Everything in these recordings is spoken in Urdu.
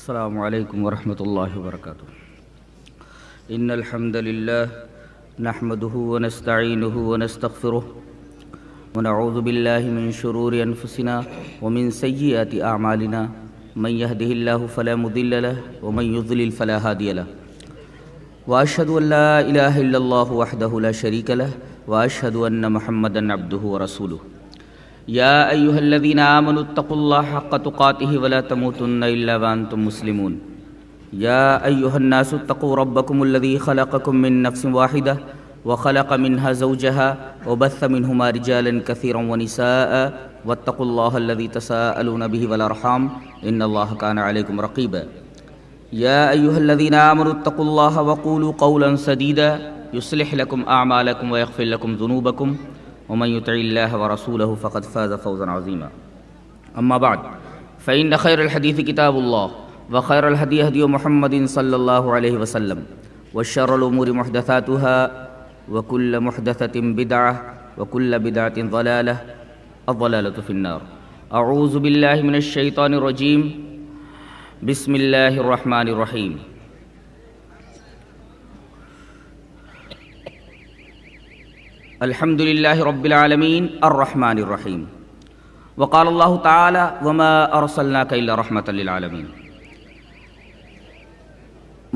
السلام علیکم ورحمۃ اللہ وبرکاتہ۔ ان الحمد للہ نحمده ونستعینه ونستغفره ونعوذ باللہ من شرور انفسنا ومن سیئات اعمالنا من يهده الله فلا مضل له ومن يضلل فلا هادي له واشهد ان لا اله الا الله وحده لا شريك له واشهد ان محمدا عبده ورسوله۔ یا ایہا الذین آمنوا اتقوا اللہ حق تقاته ولا تموتن الا وانتم مسلمون۔ یا ایہا الناس اتقوا ربکم الذی خلقکم من نفس واحدہ وخلق منها زوجها وبث منهما رجالا كثيرا ونساء واتقوا الله الذي تساءلون به والارحام ان الله كان عليكم رقيبا۔ یا ایہا الذین آمنوا اتقوا اللہ وقولوا قولا سدیدا یصلح لکم اعمالکم ویغفر لکم ذنوبکم ومن يطع الله ورسوله فقد فاز فوزا عظيما۔ اما بعد فإن خير الحديث كتاب الله وخير الهدي هدي محمد صلى الله عليه وسلم وشر الأمور محدثاتها وكل محدثة بدعة وكل بدعة ضلالة الضلالة في النار۔ أعوذ بالله من الشيطان الرجيم بسم الله الرحمن الرحيم۔ الحمد للہ رب العالمین الرحمن الرحیم۔ وقال اللہ تعالی وما ارسلناک الا رحمۃ للعالمین۔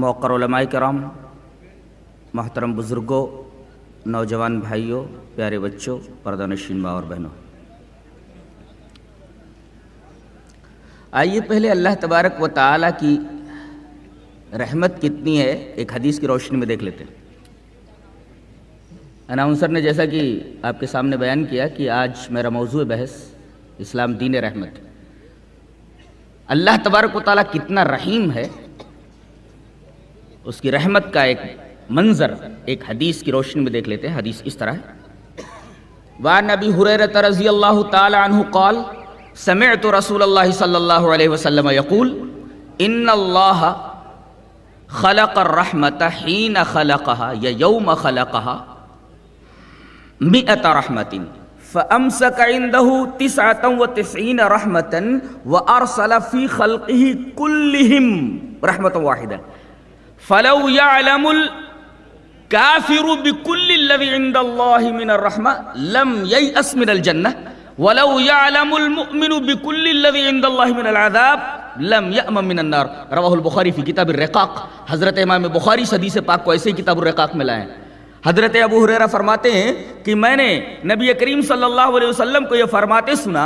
موقر علماء کرام، محترم بزرگوں، نوجوان بھائیوں، پیارے بچوں، پردہ نشین ماں اور بہنوں، آئیے پہلے اللہ تبارک و تعالی کی رحمت کتنی ہے ایک حدیث کی روشنی میں دیکھ لیتے ہیں۔ اناؤنسر نے جیسا کہ آپ کے سامنے بیان کیا کہ آج میرا موضوع بحث اسلام دین رحمت۔ اللہ تبارک و تعالیٰ کتنا رحیم ہے، اس کی رحمت کا ایک منظر ایک حدیث کی روشنی میں دیکھ لیتے ہیں۔ حدیث اس طرح ہے، وعن ابی ہریرہ رضی اللہ تعالی عنہ قال سمعت رسول اللہ صلی اللہ علیہ وسلم یقول ان اللہ خلق الرحمت حین خلقها یا یوم خلقها مئۃ رحمت فامسک عنده 99 رحمۃ وارسل فی خلقه كلهم رحمۃ واحدہ فلو يعلم الكافر بكل الذي عند الله من الرحمة لم ييأس من الجنة ولو يعلم المؤمن بكل الذي عند الله من العذاب لم يأمن من النار۔ رواہ البخاری فی کتاب الرقاق۔ حضرت امام بخاری حدیث پاک کو ایسے ہی کتاب الرقاق میں لائے ہیں۔ حضرت ابو ہریرہ فرماتے ہیں کہ میں نے نبی کریم صلی اللہ علیہ وسلم کو یہ فرماتے سنا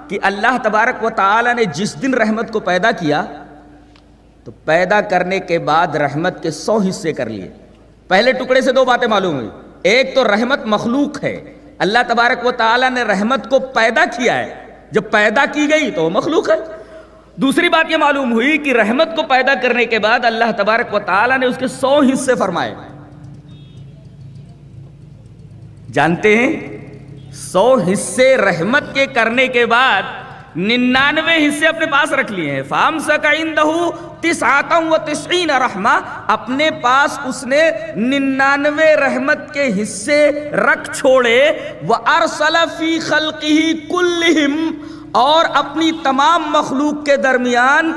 کہ اللہ تبارک و تعالی نے جس دن رحمت کو پیدا کیا تو پیدا کرنے کے بعد رحمت کے 100 حصے کر لیے۔ پہلے ٹکڑے سے دو باتیں معلوم ہوئی، ایک تو رحمت مخلوق ہے، اللہ تبارک و تعالی نے رحمت کو پیدا کیا ہے، جب پیدا کی گئی تو وہ مخلوق ہے۔ دوسری بات یہ معلوم ہوئی کہ رحمت کو پیدا کرنے کے بعد اللہ تبارک و تعالی نے اس کے 100 حصے فرمائے۔ جانتے ہیں 100 حصے رحمت کے کرنے کے بعد 99 حصے اپنے پاس رکھ لیے ہیں۔ فامسک عنده 99 رحمہ، اپنے پاس اس نے 99 رحمت کے حصے رکھ چھوڑے۔ وارسل فی خلقہ کلہم، اور اپنی تمام مخلوق کے درمیان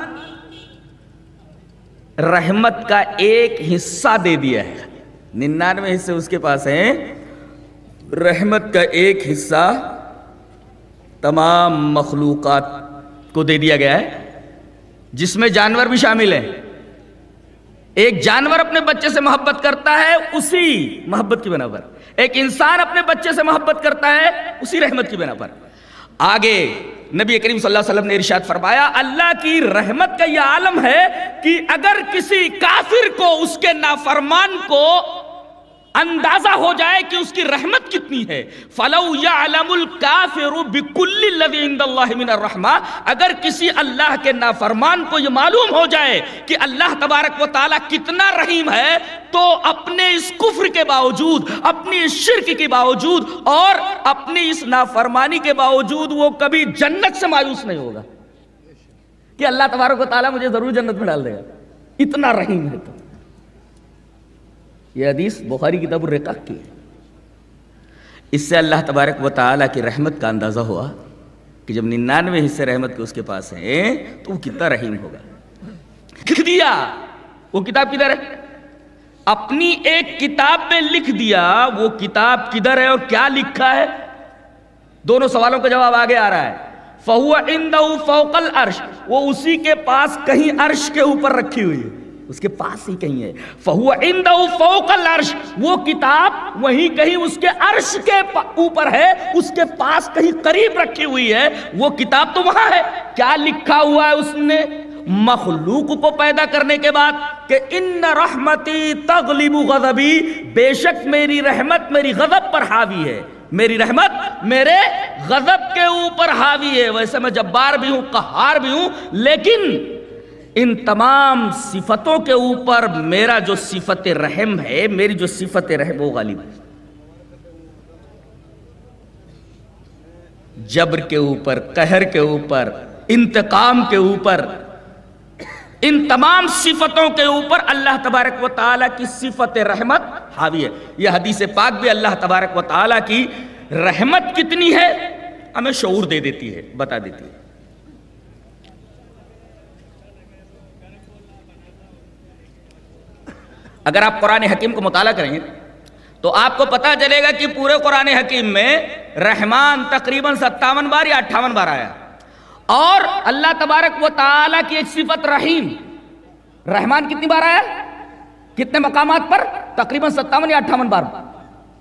رحمت کا ایک حصہ دے دیا ہے۔ 99 حصے اس کے پاس ہیں، رحمت کا ایک حصہ تمام مخلوقات کو دے دیا گیا ہے، جس میں جانور بھی شامل ہیں۔ ایک جانور اپنے بچے سے محبت کرتا ہے اسی محبت کی بنا پر، ایک انسان اپنے بچے سے محبت کرتا ہے اسی رحمت کی بنا پر۔ آگے نبی کریم صلی اللہ علیہ وسلم نے ارشاد فرمایا اللہ کی رحمت کا یہ عالم ہے کہ اگر کسی کافر کو، اس کے نافرمان کو اندازہ ہو جائے کہ اس کی رحمت کتنی ہے، فَلَوْ يَعْلَمُ الْكَافِرُ بِكُلِّ الَّذِي عِنْدَ اللَّهِ مِنَ الرَّحْمَةِ، اگر کسی اللہ کے نافرمان کو یہ معلوم ہو جائے کہ اللہ تبارک و تعالیٰ کتنا رحیم ہے، تو اپنے اس کفر کے باوجود، اپنی اس شرک کے باوجود اور اپنی اس نافرمانی کے باوجود وہ کبھی جنت سے مایوس نہیں ہوگا کہ اللہ تبارک و تعالیٰ مجھے ضرور جنت میں ڈال دے گا، اتنا رحیم ہے۔ تو یہ حدیث بخاری کتاب الرقاق کی ہے۔ اس سے اللہ تبارک و تعالیٰ کی رحمت کا اندازہ ہوا کہ جب 99 حصے رحمت کے اس کے پاس ہیں تو وہ کتنا رحیم ہوگا۔ لکھ دیا، وہ کتاب کدھر ہے؟ اپنی ایک کتاب میں لکھ دیا، وہ کتاب کدھر ہے اور کیا لکھا ہے؟ دونوں سوالوں کا جواب آگے آ رہا ہے۔ فَهُوَ عِنْدَهُ فَوْقَ الْعَرْشِ، وہ اسی کے پاس کہیں عرش کے اوپر رکھی ہوئی ہے، اس کے پاس ہی کہیں ہے۔ فَهُوَ عِنْدَهُ فَوْقَ الْعَرْشِ، وہ کتاب وہیں کہیں اس کے عرش کے اوپر ہے، اس کے پاس کہیں قریب رکھی ہوئی ہے، وہ کتاب تو وہاں ہے۔ کیا لکھا ہوا ہے اس نے مخلوق کو پیدا کرنے کے بعد؟ کہ ان رحمتی تغلب غضبی، بے شک میری رحمت میری غضب پر حاوی ہے، میری رحمت میرے غضب کے اوپر حاوی ہے۔ ویسے میں جبار بھی ہوں، قہار بھی ہوں، لیکن ان تمام صفتوں کے اوپر میرا جو صفت رحم ہے، میری جو صفت رحم وہ غالب ہے۔ جبر کے اوپر، قہر کے اوپر، انتقام کے اوپر، ان تمام صفتوں کے اوپر اللہ تبارک و تعالیٰ کی صفت رحمت حاوی ہے۔ یہ حدیث پاک بھی اللہ تبارک و تعالیٰ کی رحمت کتنی ہے ہمیں شعور دے دیتی ہے، بتا دیتی ہے۔ اگر آپ قرآن حکیم کو مطالعہ کریں گے تو آپ کو پتا چلے گا کہ پورے قرآن حکیم میں رحمان تقریباً 57 بار یا 58 بار آیا، اور اللہ تبارک و تعالیٰ کی ایک صفت رحیم، رحمان کتنی بار آیا؟ کتنے مقامات پر؟ تقریباً 57 یا 58 بار،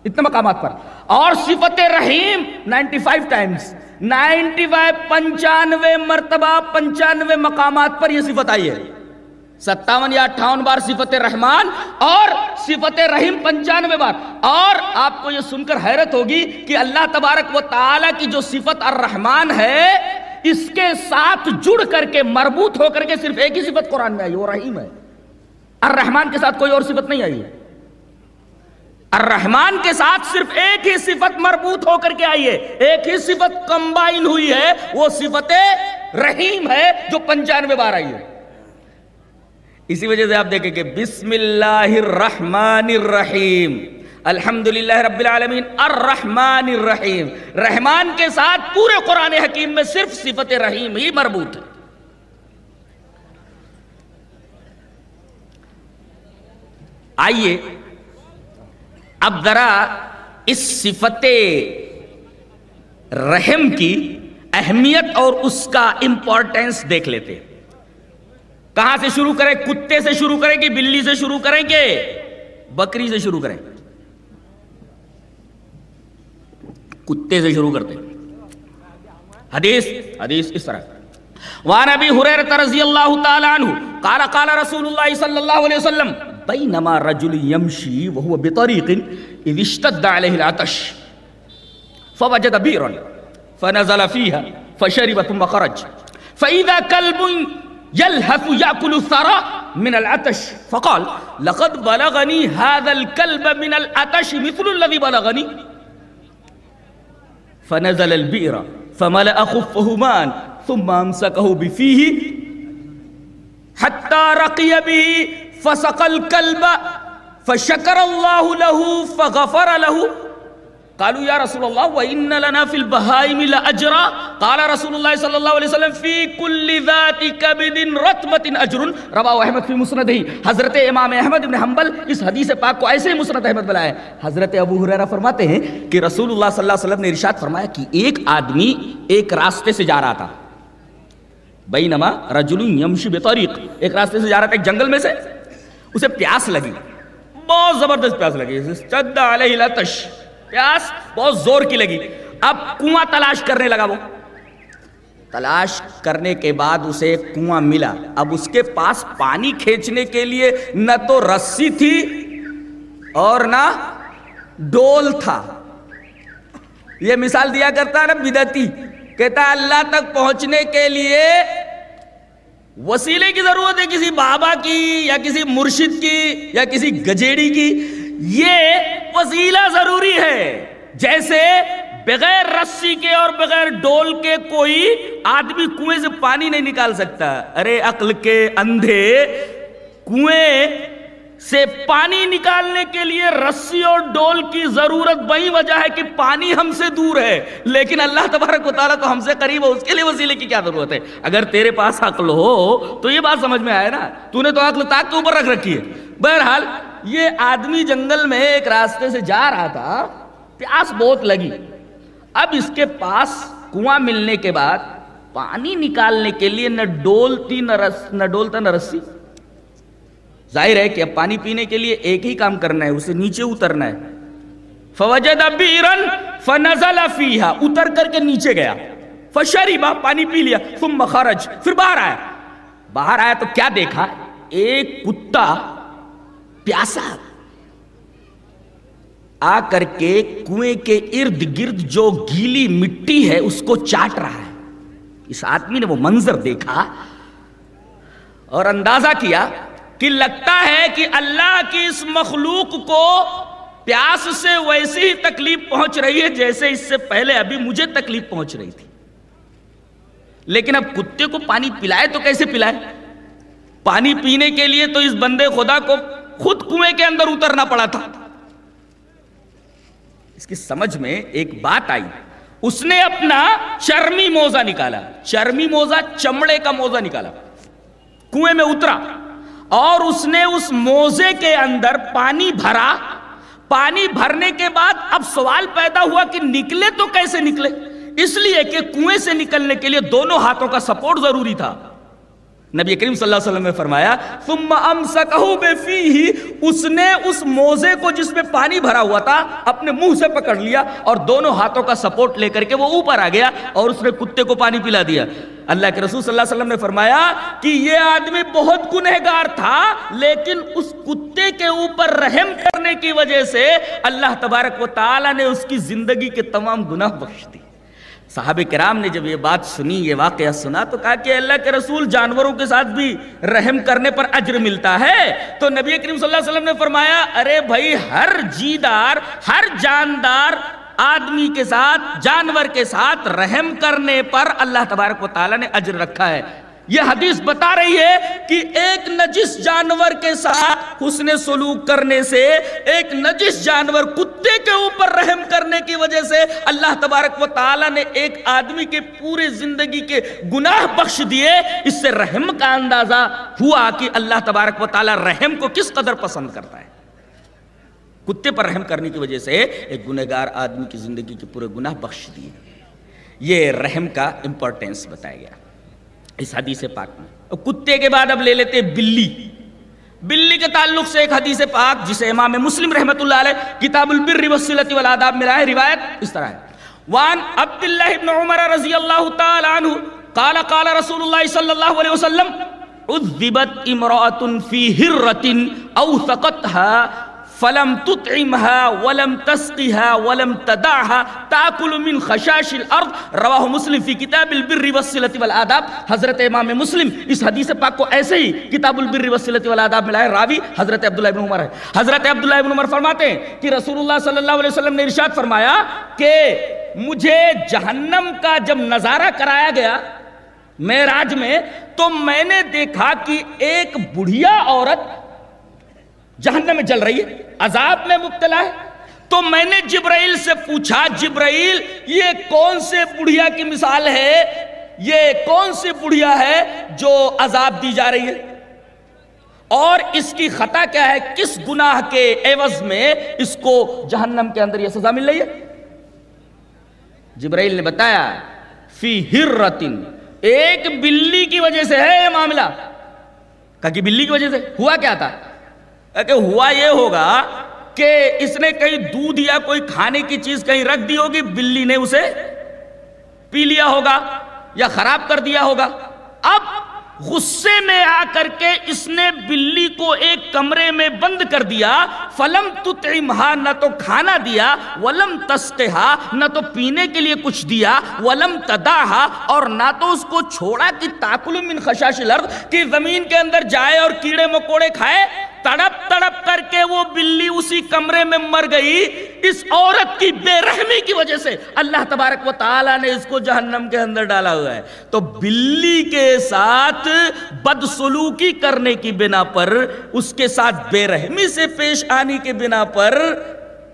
اتنے مقامات پر۔ اور صفت رحیم 95 ٹائمز، 95 مرتبہ 95 مقامات پر یہ صفت آئی ہے۔ 57 یا 58 بار صفت رحمان اور صفت رحیم 95 بار۔ اور آپ کو یہ سن کر حیرت ہوگی کہ اللہ تبارک و تعالیٰ کی جو صفت الرحمان ہے، اس کے ساتھ جڑ کر کے مربوط ہو کر کے صرف ایک ہی صفت قرآن میں آئی، وہ رحیم ہے۔ الرحمان کے ساتھ کوئی اور صفت نہیں آئی ہے۔ الرحمان کے ساتھ صرف ایک ہی صفت مربوط ہو کر کے آئی ہے، ایک ہی صفت کمبائن ہوئی ہے، وہ صفت رحیم ہے جو 95 بار آئی ہے۔ اسی وجہ سے آپ دیکھیں کہ بسم اللہ الرحمن الرحیم، الحمدللہ رب العالمین الرحمن الرحیم، رحمان کے ساتھ پورے قرآن حکیم میں صرف صفت رحیم ہی مربوط ہے۔ آئیے اب ذرا اس صفت رحم کی اہمیت اور اس کا امپورٹنس دیکھ لیتے ہیں۔ کہاں سے شروع کریں؟ کتے سے شروع کریں کہ بلی سے شروع کریں کہ بکری سے شروع کریں؟ کتے سے شروع کرتے ہیں۔ حدیث اس طرح: وعن ابی ہریرہ رضی اللہ تعالی عنہ قال قال رسول اللہ صلی اللہ علیہ وسلم بینما رجل یمشی وهو بطریق اذ اشتد علیہ العطش فوجد بئرا فنزل فيها فشرب ثم خرج فاذا كلب يلهث يأكل الثرى من العطش فقال لقد بلغني هذا الكلب من العطش مثل الذي بلغني فنزل البئر فملأ خفه ماء ثم امسكه بفيه حتى رقي به فسقى الكلب فشكر الله له فغفر له قالوا يا رسول الله وإن لنا في البهائم لأجرا قال رسول الله صلى الله عليه وسلم في كل ذات كبد رطبة أجر رواه احمد في مسنده۔ حضرت امام احمد بن حنبل اس حدیث پاک کو ایسے ہی مسند احمد بلائے۔ حضرت ابو ہریرہ فرماتے ہیں کہ رسول اللہ صلی اللہ علیہ وسلم نے ارشاد فرمایا کہ ایک آدمی ایک راستے سے جا رہا تھا، بینما رجل یمشی بطریق، ایک راستے سے جا رہا تھا ایک جنگل میں سے، اسے پیاس لگی، بہت زبردست پیاس لگی، اشتد علیہ العطش، پیاس بہت زور کی لگی۔ اب کنواں تلاش کرنے لگا، وہ تلاش کرنے کے بعد اسے ایک کنواں ملا۔ اب اس کے پاس پانی کھینچنے کے لیے نہ تو رسی تھی اور نہ ڈول تھا۔ یہ مثال دیا کرتا ہے نا بدعتی، کہتا ہے اللہ تک پہنچنے کے لیے وسیلے کی ضرورت ہے، کسی بابا کی یا کسی مرشد کی یا کسی گجیڑی کی، یہ وسیلہ ضروری ہے۔ جیسے بغیر رسی کے اور بغیر ڈول کے کوئی آدمی کنویں سے پانی نہیں نکال سکتا۔ ارے عقل کے اندھے، کنویں سے پانی نکالنے کے لیے رسی اور ڈول کی ضرورت وہی وجہ ہے کہ پانی ہم سے دور ہے، لیکن اللہ تبارک و تعالیٰ تو ہم سے قریب ہے، اس کے لیے وسیلے کی کیا ضرورت ہے؟ اگر تیرے پاس عقل ہو تو یہ بات سمجھ میں آئے نا، تو نے تو عقل تاک کے اوپر رکھ رکھی ہے۔ بہرحال یہ آدمی جنگل میں ایک راستے سے جا رہا تھا، پیاس بہت لگی، اب اس کے پاس کنواں ملنے کے بعد پانی نکالنے کے لیے نہ ڈول تھی نہ ڈول تھا نہ رسی۔ ظاہر ہے کہ اب پانی پینے کے لیے ایک ہی کام کرنا ہے، اسے نیچے اترنا ہے۔ فوجد بیرن فنزل فیہا، اتر کر کے نیچے گیا، فشربا، پانی پی لیا، ثم خرج، پھر باہر آیا تو کیا دیکھا؟ ایک کتا پیاسا آ کر کے کنویں کے ارد گرد جو گیلی مٹی ہے اس کو چاٹ رہا ہے۔ اس آدمی نے وہ منظر دیکھا اور اندازہ کیا کہ لگتا ہے کہ اللہ کی اس مخلوق کو پیاس سے ویسی ہی تکلیف پہنچ رہی ہے جیسے اس سے پہلے ابھی مجھے تکلیف پہنچ رہی تھی، لیکن اب کتے کو پانی پلائے تو کیسے پلائے؟ پانی پینے کے لیے تو اس بندے خدا کو خود کنویں کے اندر اترنا پڑا تھا۔ اس کی سمجھ میں ایک بات آئی، اس نے اپنا چرمی موزہ نکالا، چرمی موزہ، چمڑے کا موزہ نکالا، کنویں میں اترا اور اس نے اس موزے کے اندر پانی بھرا۔ پانی بھرنے کے بعد اب سوال پیدا ہوا کہ نکلے تو کیسے نکلے؟ اس لیے کہ کنویں سے نکلنے کے لیے دونوں ہاتھوں کا سپورٹ ضروری تھا۔ نبی کریم صلی اللہ علیہ وسلم نے فرمایا ثم امسکہ بفیہ، اس نے اس موزے کو جس میں پانی بھرا ہوا تھا اپنے منہ سے پکڑ لیا اور دونوں ہاتھوں کا سپورٹ لے کر کے وہ اوپر آ گیا اور اس نے کتے کو پانی پلا دیا۔ اللہ کے رسول صلی اللہ علیہ وسلم نے فرمایا کہ یہ آدمی بہت گنہگار تھا، لیکن اس کتے کے اوپر رحم کرنے کی وجہ سے اللہ تبارک و تعالی نے اس کی زندگی کے تمام گناہ بخش دی۔ صحابہ کرام نے جب یہ بات سنی، یہ واقعہ سنا تو کہا کہ اللہ کے رسول جانوروں کے ساتھ بھی رحم کرنے پر اجر ملتا ہے؟ تو نبی کریم صلی اللہ علیہ وسلم نے فرمایا ارے بھائی، ہر جیدار، ہر جاندار آدمی کے ساتھ، جانور کے ساتھ رحم کرنے پر اللہ تبارک و تعالیٰ نے اجر رکھا ہے۔ یہ حدیث بتا رہی ہے کہ ایک نجس جانور کے ساتھ حسن سلوک کرنے سے، ایک نجس جانور کتے کے اوپر رحم کرنے کی وجہ سے اللہ تبارک و تعالیٰ نے ایک آدمی کے پورے زندگی کے گناہ بخش دیے۔ اس سے رحم کا اندازہ ہوا کہ اللہ تبارک و تعالیٰ رحم کو کس قدر پسند کرتا ہے۔ کتے پر رحم کرنے کی وجہ سے ایک گنہگار آدمی کی زندگی کے پورے گناہ بخش دیے۔ یہ رحم کا امپورٹنس بتایا گیا اس حدیث پاک میں۔ کتے کے بعد اب لے لیتے بلی۔ بلی کے تعلق سے ایک حدیث پاک جسے امام مسلم رحمۃ اللہ علیہ کتاب البر والصلۃ والآداب میں ہے، روایت اس طرح ہے، وان عبداللہ ابن عمر رضی اللہ تعالی عنہ قال قال رسول اللہ صلی اللہ علیہ وسلم عذبت امرأة فی ہرۃ اوثقتها فلم تطعمها ولم تسقها ولم تدعها تاكل من خشاش الارض، رواہ مسلم فی کتاب البر والصلۃ والآداب۔ حضرت امام مسلم اس حدیث پاک کو ایسے ہی کتاب البر والصلۃ والآداب میں لائے، راوی حضرت عبداللہ ابن عمر ہے۔ حضرت عبداللہ ابن عمر فرماتے ہیں کہ رسول اللہ صلی اللہ علیہ وسلم نے ارشاد فرمایا کہ مجھے جہنم کا جب نظارہ کرایا گیا معراج میں، تو میں نے دیکھا کہ ایک بڑھیا عورت جہنم میں جل رہی ہے، عذاب میں مبتلا ہے۔ تو میں نے جبرائیل سے پوچھا، جبرائیل یہ کون سے بڑھیا کی مثال ہے، یہ کون سی بڑھیا ہے جو عذاب دی جا رہی ہے، اور اس کی خطا کیا ہے، کس گناہ کے عوض میں اس کو جہنم کے اندر یہ سزا مل رہی ہے؟ جبرائیل نے بتایا فی ہرۃ، ایک بلی کی وجہ سے ہے یہ معاملہ۔ کہا کہ بلی کی وجہ سے ہوا کیا تھا؟ کہ ہوا یہ ہوگا کہ اس نے کہیں دودھ یا کوئی کھانے کی چیز کہیں رکھ دی ہوگی، بلی نے اسے پی لیا ہوگا یا خراب کر دیا ہوگا۔ اب غصے میں آ کر کے اس نے بلی کو ایک کمرے میں بند کر دیا، فلم تطعمها، نہ تو کھانا دیا، ولم تسقها، نہ تو پینے کے لیے کچھ دیا، ولم تدعها، اور نہ تو اس کو چھوڑا کہ تاکل من خشاش الارض، کہ زمین کے اندر جائے اور کیڑے مکوڑے کھائے۔ تڑپ تڑپ کر کے وہ بلی اسی کمرے میں مر گئی اس عورت کی بے رحمی کی وجہ سے، اللہ تبارک و تعالیٰ نے اس کو جہنم کے اندر ڈالا ہوا ہے۔ تو بلی کے ساتھ بدسلوکی کرنے کی بنا پر، اس کے ساتھ بے رحمی سے پیش آنے کی بنا پر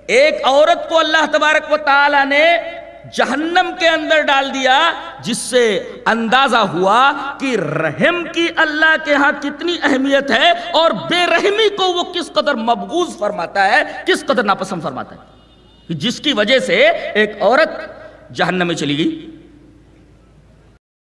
ایک عورت کو اللہ تبارک و تعالیٰ نے جہنم کے اندر ڈال دیا، جس سے اندازہ ہوا کہ رحم کی اللہ کے ہاں کتنی اہمیت ہے اور بے رحمی کو وہ کس قدر مبغوض فرماتا ہے، کس قدر ناپسند فرماتا ہے، جس کی وجہ سے ایک عورت جہنم میں چلی گئی۔